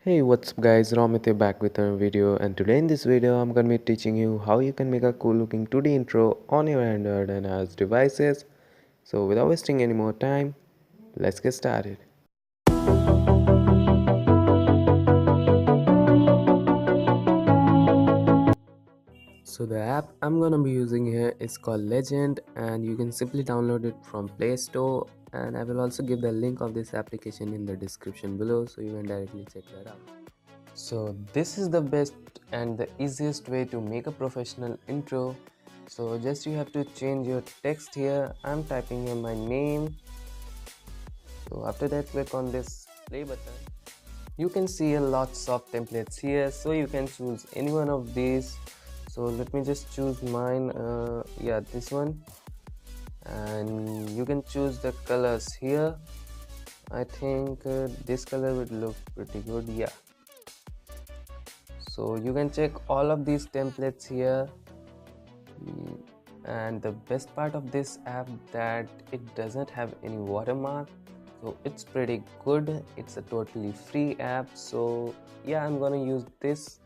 Hey, what's up guys, Romit here back with another video, and today in this video I'm gonna be teaching you how you can make a cool looking 2D intro on your Android and iOS devices. So without wasting any more time, let's get started. So the app I'm gonna be using here is called Legend, and you can simply download it from Play Store, and I will also give the link of this application in the description below so you can directly check that out. So this is the best and the easiest way to make a professional intro. So just you have to change your text here. I'm typing here my name. So after that, click on this play button. You can see a lots of templates here, so you can choose any one of these. So let me just choose mine. Yeah, this one. And you can choose the colors here. I think this color would look pretty good. Yeah, so you can check all of these templates here. And the best part of this app that it doesn't have any watermark, so it's pretty good. It's a totally free app, so yeah, I'm gonna use this.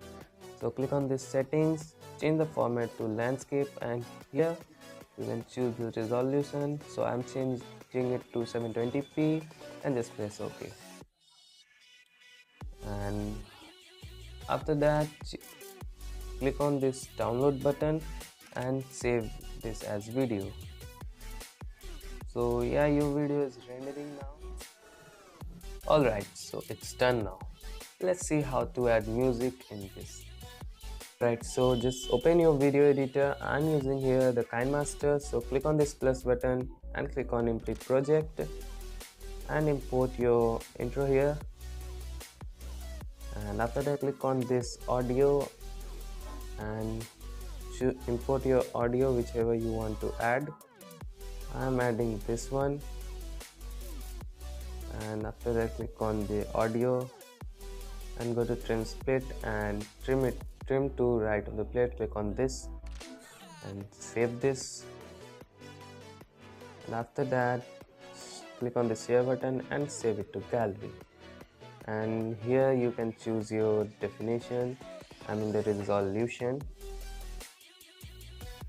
So click on this settings, change the format to landscape, and here you can choose the resolution. So I'm changing it to 720p and just press OK. And after that, click on this download button and save this as video. So yeah, your video is rendering now. Alright, so it's done now. Let's see how to add music in this. Right, so just open your video editor. I'm using here the KineMaster. So click on this plus button and click on import project and import your intro here. And after that, click on this audio and import your audio whichever you want to add. I'm adding this one, and after that click on the audio and go to trim split and trim to right of the plate. Click on this and save this, and after that click on the share button and save it to gallery. And here you can choose your definition, the resolution.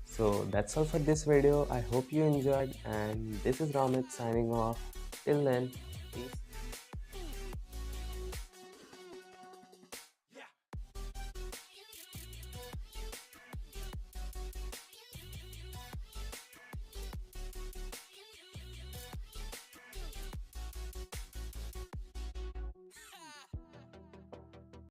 So that's all for this video. I hope you enjoyed, and this is Romit signing off. Till then, peace.